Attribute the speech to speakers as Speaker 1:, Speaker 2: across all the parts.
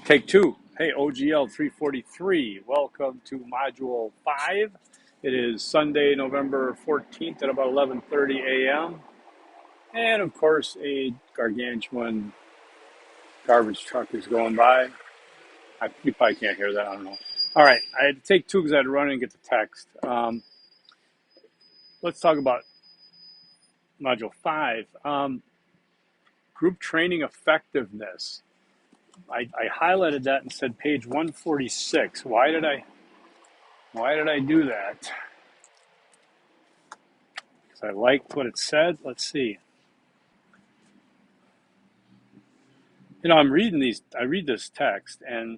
Speaker 1: Take two. Hey, OGL 343. Welcome to Module 5. It is Sunday, November 14th at about 11:30 a.m. And of course, a gargantuan garbage truck is going by. You probably can't hear that. I don't know. All right. I had to take two because I had to run in and get the text. Let's talk about Module 5. Group training effectiveness. I highlighted that and said page 146. Why did I do that? Because I liked what it said. Let's see. I read this text and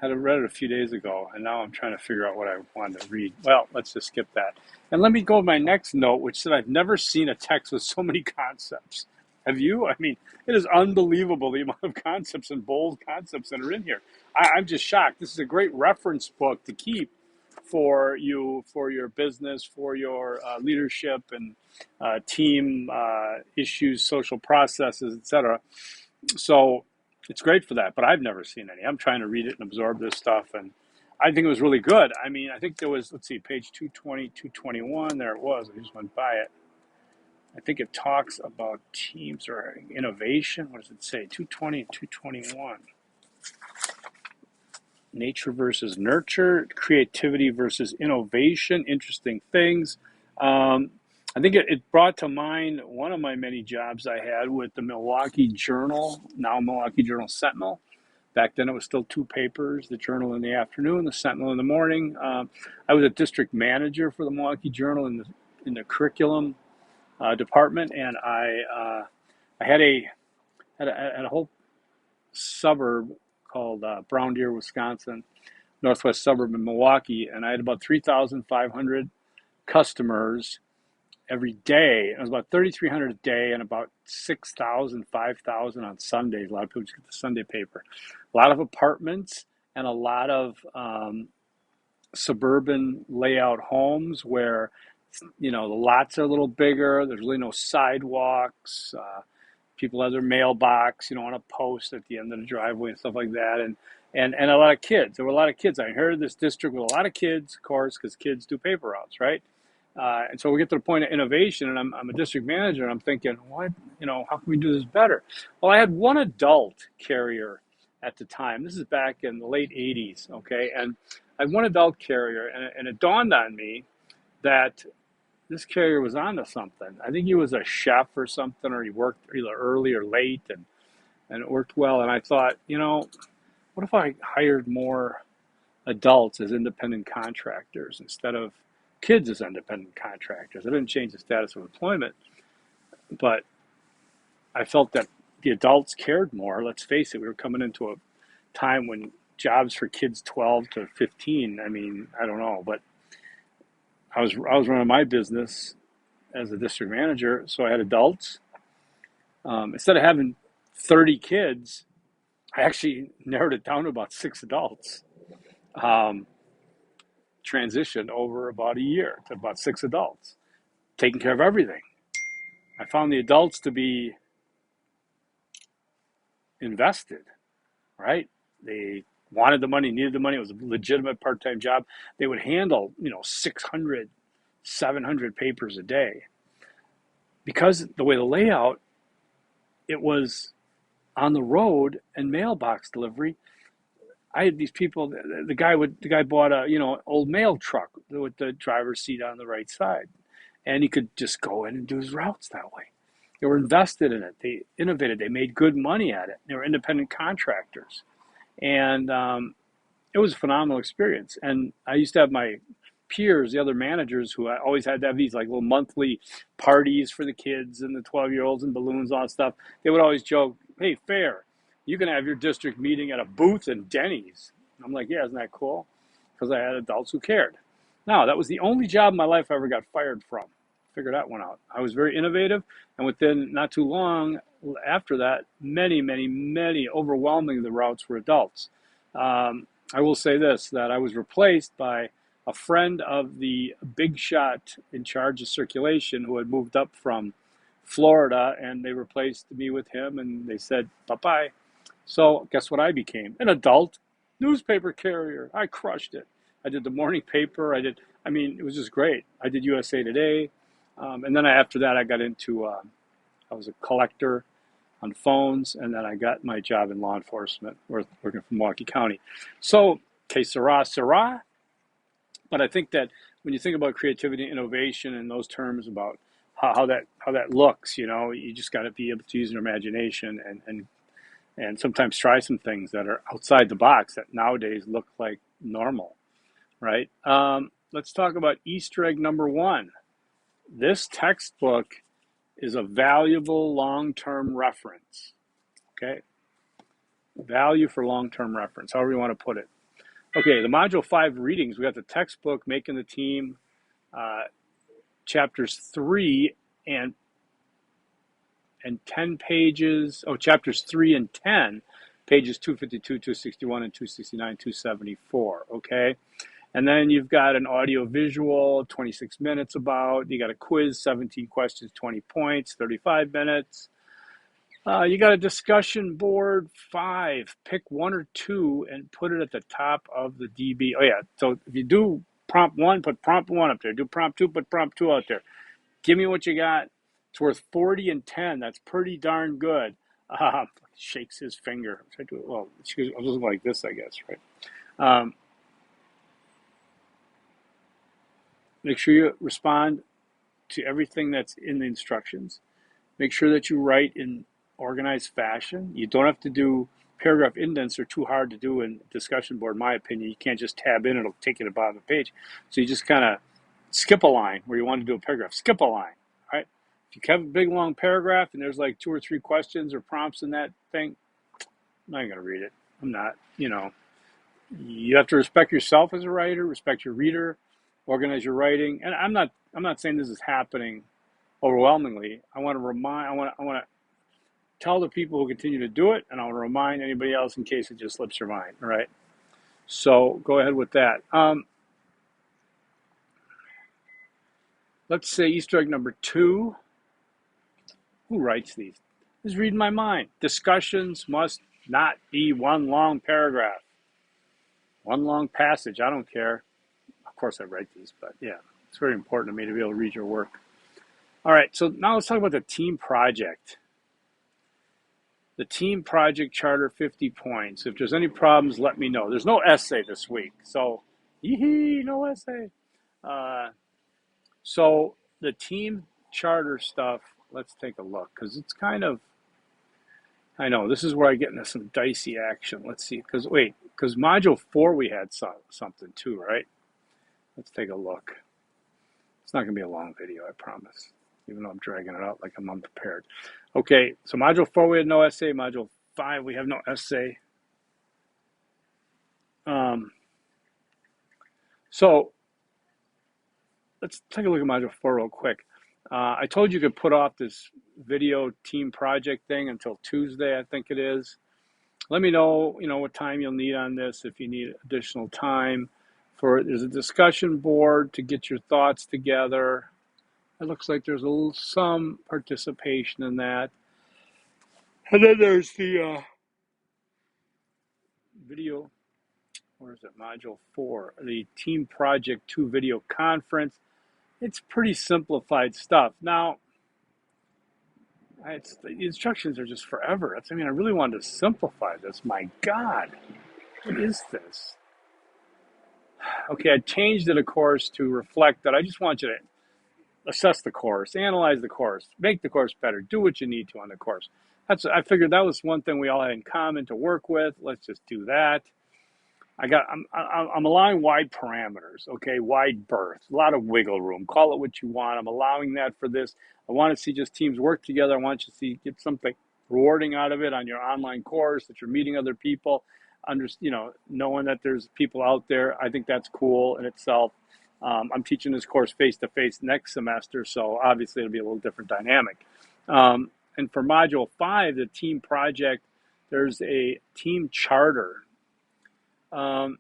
Speaker 1: had read it a few days ago, and now I'm trying to figure out what I wanted to read. Well, let's just skip that. And let me go to my next note, which said I've never seen a text with so many concepts. Have you? I mean, it is unbelievable the amount of concepts and bold concepts that are in here. I'm just shocked. This is a great reference book to keep for you, for your business, for your leadership and team issues, social processes, etc. So it's great for that, but I've never seen any. I'm trying to read it and absorb this stuff, and I think it was really good. I mean, I think there was, let's see, page 220, 221, there it was. I just went by it. I think it talks about teams or innovation. What does it say? 220 and 221. Nature versus nurture, creativity versus innovation, interesting things. I think it brought to mind one of my many jobs I had with the Milwaukee Journal, now Milwaukee Journal Sentinel. Back then it was still two papers, the Journal in the afternoon, the Sentinel in the morning. I was a district manager for the Milwaukee Journal in the curriculum department, and I had a whole suburb called Brown Deer, Wisconsin, northwest suburb of Milwaukee, and I had about 3,500 customers every day. It was about 3,300 a day and about 6,000, 5,000 on Sundays. A lot of people just get the Sunday paper. A lot of apartments and a lot of suburban layout homes where, the lots are a little bigger. There's really no sidewalks. People have their mailbox, on a post at the end of the driveway and stuff like that. And a lot of kids. There were a lot of kids. I inherited this district with a lot of kids, of course, because kids do paper routes, right? And so we get to the point of innovation, and I'm a district manager, and I'm thinking, what, how can we do this better? Well, I had one adult carrier at the time. This is back in the late 80s, okay? And I had one adult carrier, and it dawned on me that this carrier was onto something. I think he was a chef or something, or he worked either early or late, and it worked well. And I thought, what if I hired more adults as independent contractors instead of kids as independent contractors? I didn't change the status of employment, but I felt that the adults cared more. Let's face it, we were coming into a time when jobs for kids 12 to 15, I mean, I don't know, but I was running my business as a district manager, so I had adults. Instead of having 30 kids, I actually narrowed it down to about 6 adults. Transitioned over about a year to about 6 adults, taking care of everything. I found the adults to be invested, right? They wanted the money, needed the money. It was a legitimate part-time job. They would handle, 600, 700 papers a day. Because the way the layout, it was on the road and mailbox delivery. I had these people. The guy bought a old mail truck with the driver's seat on the right side, and he could just go in and do his routes that way. They were invested in it. They innovated. They made good money at it. They were independent contractors, and it was a phenomenal experience. And I used to have my peers, the other managers, who I always had to have these like little monthly parties for the kids and the 12-year-olds and balloons, all that stuff. They would always joke, "Hey, fair, you can have your district meeting at a booth in Denny's." I'm like, yeah, isn't that cool? Because I had adults who cared. Now, that was the only job in my life I ever got fired from. Figure that one out. I was very innovative, and within not too long after that, many, many, many, overwhelmingly the routes were adults. I will say this, that I was replaced by a friend of the big shot in charge of circulation who had moved up from Florida, and they replaced me with him, and they said, bye-bye. So guess what I became? An adult newspaper carrier. I crushed it. I did the morning paper. I mean, it was just great. I did USA Today. And then after that, I got into, I was a collector on phones, and then I got my job in law enforcement, working for Milwaukee County. So, que sera, sera. But I think that when you think about creativity and innovation and those terms about how that looks, you just got to be able to use your imagination and sometimes try some things that are outside the box that nowadays look like normal, right? Let's talk about Easter egg number one. This textbook is a valuable long-term reference. Okay, value for long-term reference, however you want to put it. Okay, the Module 5 readings, we got the textbook, Making the Team, chapters 3 and 10 pages, chapters 3 and 10, pages 252, 261, and 269, 274, okay? And then you've got an audio visual, 26 minutes about, you got a quiz, 17 questions, 20 points, 35 minutes. You got a discussion board, 5. Pick one or two and put it at the top of the DB. Oh, yeah. So if you do prompt 1, put prompt 1 up there. Do prompt 2, put prompt 2 out there. Give me what you got. It's worth 40 and 10. That's pretty darn good. Shakes his finger. Well, she goes like this, I guess, right? Make sure you respond to everything that's in the instructions. Make sure that you write in organized fashion. You don't have to do paragraph indents, are too hard to do in discussion board, in my opinion. You can't just tab in, it'll take you to the bottom of the page. So you just kind of skip a line where you want to do a paragraph. Skip a line, right? If you have a big long paragraph and there's like 2 or 3 questions or prompts in that thing, I'm not going to read it. I'm not, You have to respect yourself as a writer, respect your reader, organize your writing. And I'm not saying this is happening overwhelmingly. I want to tell the people who continue to do it, and I want to remind anybody else in case it just slips your mind. All right. So go ahead with that. Let's say Easter egg number 2. Who writes these? Just reading my mind. Discussions must not be one long paragraph, one long passage. I don't care. Of course, I write these, but yeah, it's very important to me to be able to read your work. All right, so now let's talk about the team project. The team project charter, 50 points. If there's any problems, let me know. There's no essay this week, so no essay. So the team charter stuff, let's take a look, because it's kind of, I know, this is where I get into some dicey action. Let's see, because Module 4 we had something too, right? Let's take a look. It's not going to be a long video, I promise, even though I'm dragging it out like I'm unprepared. Okay, so Module 4 we had no essay. Module 5 we have no essay. So let's take a look at Module 4 real quick. I told you could put off this video team project thing until Tuesday, I think it is. Let me know, what time you'll need on this, if you need additional time. There's a discussion board to get your thoughts together. It looks like there's some participation in that. And then there's the video, where is it, Module 4, the Team Project 2 video conference. It's pretty simplified stuff. Now, the instructions are just forever. I really wanted to simplify this. My God, what is this? Okay, I changed it, of course, to reflect that I just want you to assess the course, analyze the course, make the course better, do what you need to on the course. I figured that was one thing we all had in common to work with. Let's just do that. I'm allowing wide parameters, okay, wide berth, a lot of wiggle room. Call it what you want. I'm allowing that for this. I want to see just teams work together. I want you to get something rewarding out of it on your online course, that you're meeting other people, knowing that there's people out there. I think that's cool in itself. I'm teaching this course face-to-face next semester, so obviously it'll be a little different dynamic. And for Module 5, the team project, there's a team charter. Oh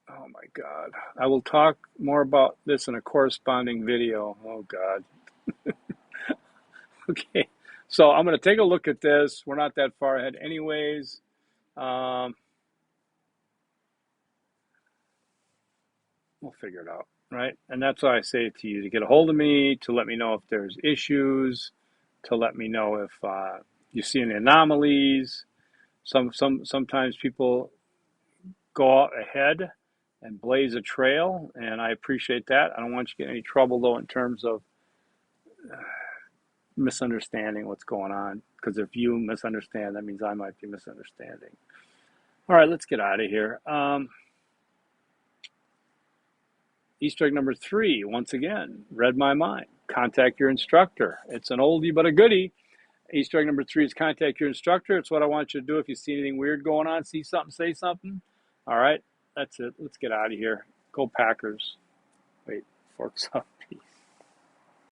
Speaker 1: my God. I will talk more about this in a corresponding video. Oh God. Okay. So I'm going to take a look at this. We're not that far ahead anyways. Um, we'll figure it out, right? And that's why I say to you to get a hold of me, to let me know if there's issues, to let me know if you see any anomalies. Sometimes people go out ahead and blaze a trail, and I appreciate that. I don't want you to get any trouble though in terms of misunderstanding what's going on, because if you misunderstand, that means I might be misunderstanding. All right, let's get out of here. Easter egg number 3, once again, read my mind. Contact your instructor. It's an oldie but a goodie. Easter egg number 3 is contact your instructor. It's what I want you to do if you see anything weird going on, see something, say something. All right, that's it. Let's get out of here. Go Packers. Wait, forks up.